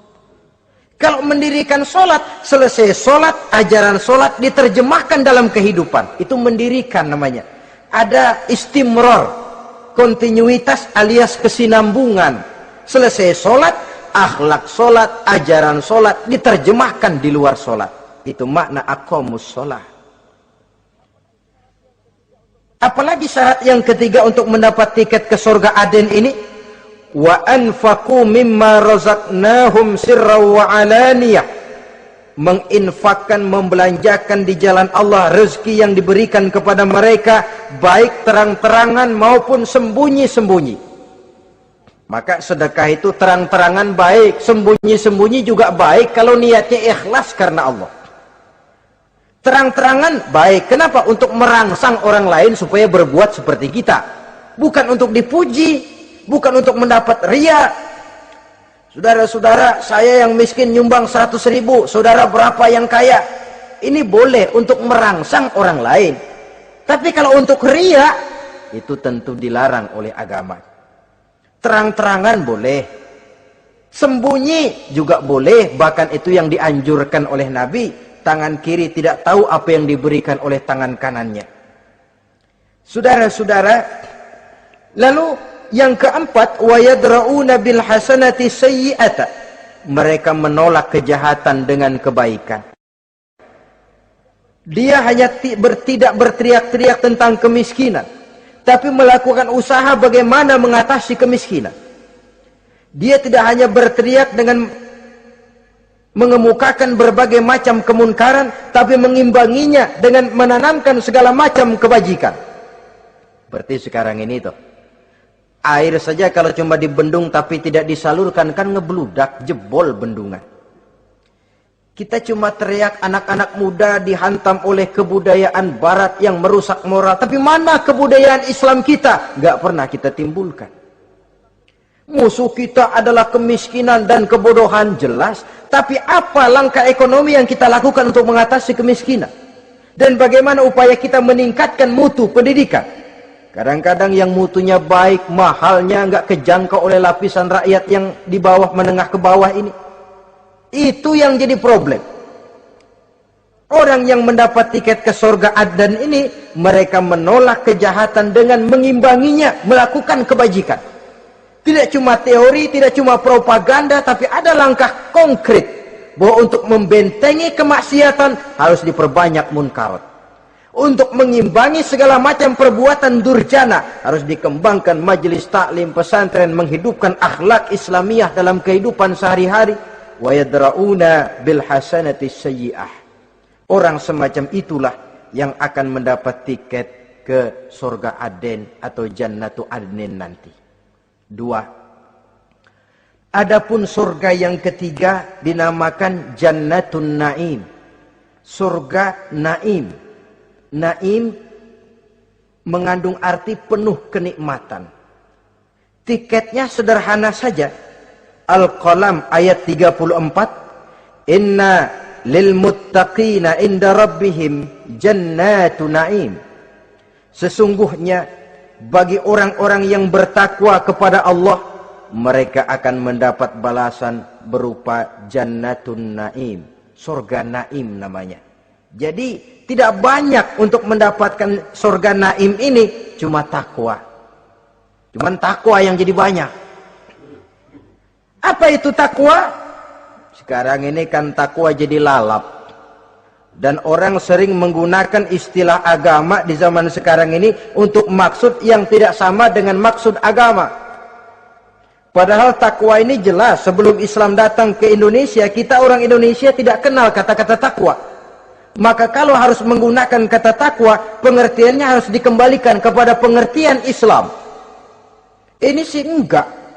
Kalau mendirikan sholat, selesai sholat, ajaran sholat diterjemahkan dalam kehidupan. Itu mendirikan namanya. Ada istimror, kontinuitas alias kesinambungan. Selesai sholat, akhlak sholat, ajaran sholat diterjemahkan di luar sholat. Itu makna aqamus sholat. Apalagi syarat yang ketiga untuk mendapat tiket ke surga Aden ini? Wa anfaqu mimma razaqnahum sirran wa alaniyah, menginfakkan, membelanjakan di jalan Allah rezeki yang diberikan kepada mereka, baik terang-terangan maupun sembunyi-sembunyi. Maka sedekah itu terang-terangan baik, sembunyi-sembunyi juga baik kalau niatnya ikhlas karena Allah. Terang-terangan baik, kenapa? Untuk merangsang orang lain supaya berbuat seperti kita, bukan untuk dipuji, bukan untuk mendapat ria. Saudara-saudara, saya yang miskin nyumbang 100.000, saudara berapa yang kaya? Ini boleh untuk merangsang orang lain. Tapi kalau untuk ria, itu tentu dilarang oleh agama. Terang-terangan boleh, sembunyi juga boleh, bahkan itu yang dianjurkan oleh Nabi. Tangan kiri tidak tahu apa yang diberikan oleh tangan kanannya. Saudara-saudara, lalu yang keempat, wa yadra'una bil hasanati sayyi'ata, mereka menolak kejahatan dengan kebaikan. Dia hanya tidak berteriak-teriak tentang kemiskinan, tapi melakukan usaha bagaimana mengatasi kemiskinan. Dia tidak hanya berteriak dengan mengemukakan berbagai macam kemunkaran, tapi mengimbanginya dengan menanamkan segala macam kebajikan. Seperti sekarang ini tuh, air saja kalau cuma dibendung tapi tidak disalurkan kan ngebludak, jebol bendungan. Kita cuma teriak anak-anak muda dihantam oleh kebudayaan barat yang merusak moral, tapi mana kebudayaan Islam kita? Gak pernah kita timbulkan. Musuh kita adalah kemiskinan dan kebodohan, jelas. Tapi apa langkah ekonomi yang kita lakukan untuk mengatasi kemiskinan? Dan bagaimana upaya kita meningkatkan mutu pendidikan? Kadang-kadang yang mutunya baik, mahalnya nggak kejangkau oleh lapisan rakyat yang di bawah, menengah ke bawah ini. Itu yang jadi problem. Orang yang mendapat tiket ke surga Adnan ini, mereka menolak kejahatan dengan mengimbanginya, melakukan kebajikan. Tidak cuma teori, tidak cuma propaganda, tapi ada langkah konkret bahwa untuk membentengi kemaksiatan harus diperbanyak munkarat. Untuk mengimbangi segala macam perbuatan durjana harus dikembangkan majelis taklim pesantren, menghidupkan akhlak Islamiyah dalam kehidupan sehari-hari. Wa yadra'una bil hasanati sayyi'ah. Orang semacam itulah yang akan mendapat tiket ke surga Aden atau Jannatu Adnin nanti. 2. Adapun surga yang ketiga dinamakan Jannatun Naim. Surga Naim. Naim mengandung arti penuh kenikmatan. Tiketnya sederhana saja. Al-Qalam ayat 34. Inna lil muttaqina inda rabbihim jannatu naim. Sesungguhnya bagi orang-orang yang bertakwa kepada Allah, mereka akan mendapat balasan berupa jannatun naim. Surga naim namanya. Jadi tidak banyak untuk mendapatkan surga naim ini, cuma takwa. Cuman takwa yang jadi banyak. Apa itu takwa? Sekarang ini kan takwa jadi lalap. Dan orang sering menggunakan istilah agama di zaman sekarang ini untuk maksud yang tidak sama dengan maksud agama. Padahal takwa ini jelas, sebelum Islam datang ke Indonesia, kita orang Indonesia tidak kenal kata-kata takwa. Maka kalau harus menggunakan kata takwa, pengertiannya harus dikembalikan kepada pengertian Islam. Ini sih enggak.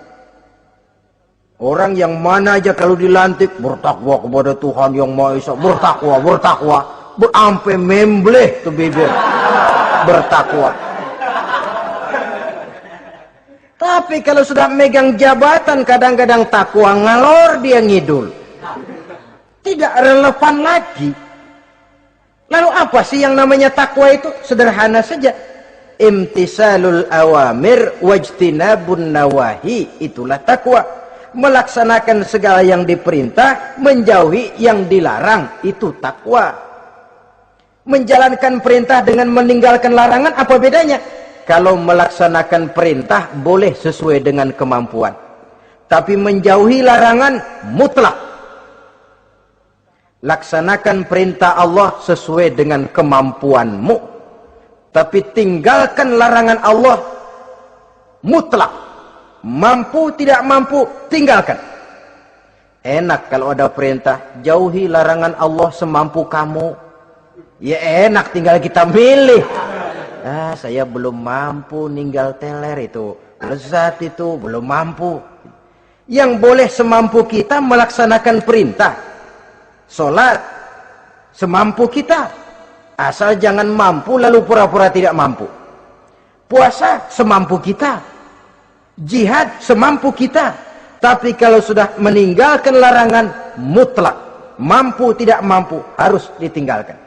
Orang yang mana aja kalau dilantik bertakwa kepada Tuhan yang Maha Esa, bertakwa, sampai membleh tuh bibir, bertakwa. Tapi kalau sudah megang jabatan, kadang-kadang takwa ngalor dia ngidul, tidak relevan lagi. Lalu apa sih yang namanya takwa itu? Sederhana saja, imtisalul awamir wajtinabun nawahi, itulah takwa. Melaksanakan segala yang diperintah, menjauhi yang dilarang, itu takwa. Menjalankan perintah dengan meninggalkan larangan, apa bedanya? Kalau melaksanakan perintah boleh sesuai dengan kemampuan, tapi menjauhi larangan mutlak. Laksanakan perintah Allah sesuai dengan kemampuanmu, tapi tinggalkan larangan Allah mutlak. Mampu tidak mampu, tinggalkan. Enak kalau ada perintah, jauhi larangan Allah semampu kamu. Ya enak, tinggal kita milih. Saya belum mampu ninggal teler itu, lezat itu, belum mampu. Yang boleh semampu kita melaksanakan perintah. Sholat semampu kita, asal jangan mampu lalu pura-pura tidak mampu. Puasa semampu kita. Jihad semampu kita. Tapi kalau sudah meninggalkan larangan mutlak, mampu tidak mampu, harus ditinggalkan.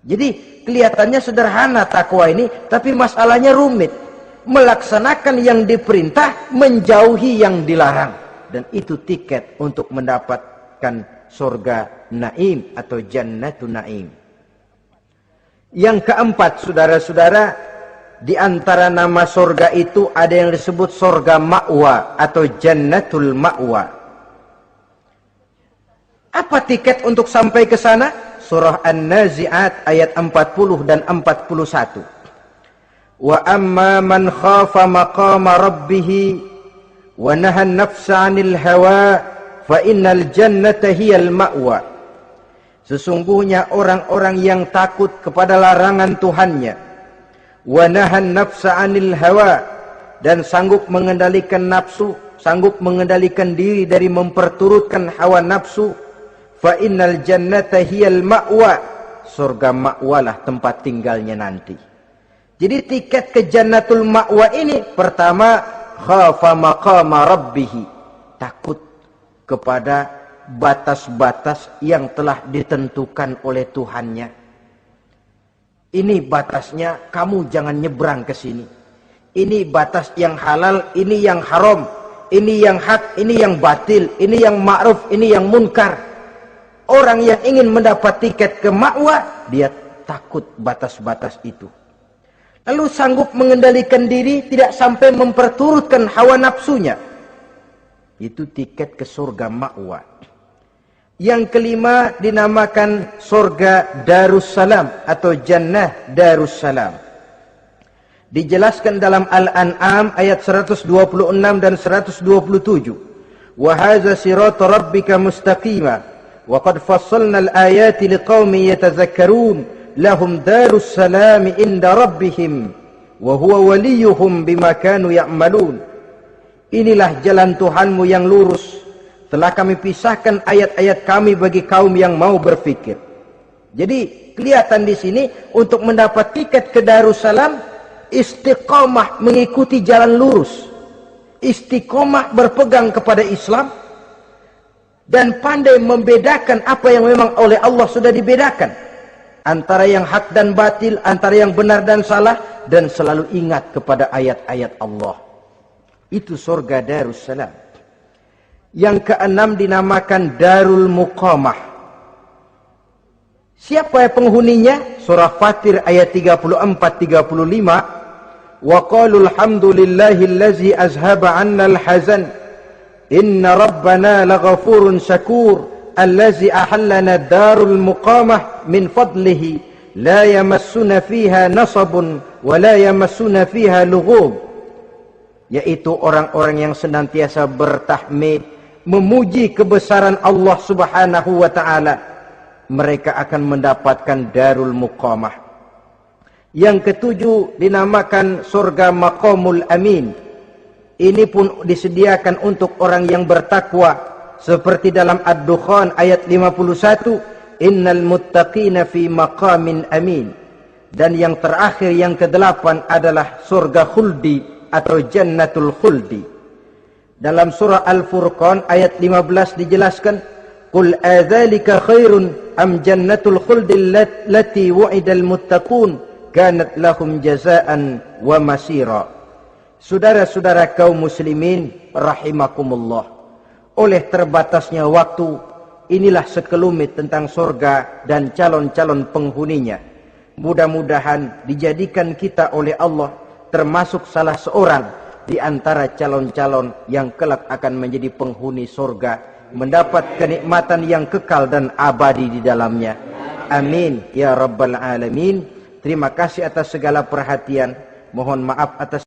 Jadi kelihatannya sederhana takwa ini, tapi masalahnya rumit. Melaksanakan yang diperintah, menjauhi yang dilarang. Dan itu tiket untuk mendapatkan surga naim atau jannatun naim. Yang keempat, saudara-saudara, di antara nama surga itu ada yang disebut surga ma'wa atau jannatul ma'wa. Apa tiket untuk sampai ke sana? Surah An-Nazi'at ayat 40 dan 41. Wa amma man khafa maqama rabbih wa nahan nafsa 'anil hawa fa innal jannata hiyal ma'wa. Sesungguhnya orang-orang yang takut kepada larangan Tuhannya, wa nahan nafsa 'anil hawa, dan sanggup mengendalikan nafsu, sanggup mengendalikan diri dari memperturutkan hawa nafsu, fa innal jannata hiyal ma'wa, surga ma'walah tempat tinggalnya nanti. Jadi tiket ke jannatul ma'wa ini, pertama khafa maqama rabbih, takut kepada batas-batas yang telah ditentukan oleh Tuhannya. Ini batasnya, kamu jangan nyebrang ke sini. Ini batas yang halal, ini yang haram, ini yang hak, ini yang batil, ini yang ma'ruf, ini yang munkar. Orang yang ingin mendapat tiket ke ma'wa, dia takut batas-batas itu. Lalu sanggup mengendalikan diri, tidak sampai memperturutkan hawa nafsunya. Itu tiket ke surga ma'wa. Yang kelima dinamakan surga Darussalam atau Jannah Darussalam. Dijelaskan dalam Al-An'am ayat 126 dan 127. Wa hadza sirata rabbika mustaqima wa qad fassalna al-ayati liqaumin yatazakkarun lahum darussalam inda rabbihim wa huwa waliyuhum bima kanu ya'malun. Inilah jalan Tuhanmu yang lurus. Telah kami pisahkan ayat-ayat kami bagi kaum yang mau berfikir. Jadi kelihatan di sini untuk mendapat tiket ke Darussalam, istiqomah mengikuti jalan lurus, istiqomah berpegang kepada Islam, dan pandai membedakan apa yang memang oleh Allah sudah dibedakan antara yang hak dan batil, antara yang benar dan salah, dan selalu ingat kepada ayat-ayat Allah. Itu surga Darussalam. Yang keenam dinamakan Darul Muqamah. Siapa penghuninya? Surah Fatir ayat 34-35. Wa qalu alhamdulillahillazi azhaba 'anna al-hazan inna rabbana laghafurun syakur allazi ahallana darul muqamah min fadlihi la yamassuna fiha nasabun wa la yamassuna fiha lughub. Yaitu orang-orang yang senantiasa bertahmid, memuji kebesaran Allah Subhanahu wa ta'ala, mereka akan mendapatkan Darul Muqamah. Yang ketujuh dinamakan surga Maqamul Amin. Ini pun disediakan untuk orang yang bertakwa, seperti dalam Ad-Dukhan ayat 51, innal muttaqina fi maqamin amin. Dan yang terakhir, yang kedelapan adalah surga khuldi atau Jannatul Khuldi. Dalam surah Al-Furqan ayat 15 dijelaskan, qul adzalika khairun am jannatul khuldi allati wu'idal muttaqun kanat lahum jazaan wa masira. Saudara-saudara kaum muslimin rahimakumullah, oleh terbatasnya waktu, inilah sekelumit tentang surga dan calon-calon penghuninya. Mudah-mudahan dijadikan kita oleh Allah termasuk salah seorang di antara calon-calon yang kelak akan menjadi penghuni surga, mendapat kenikmatan yang kekal dan abadi di dalamnya. Amin ya rabbal alamin. Terima kasih atas segala perhatian. Mohon maaf atas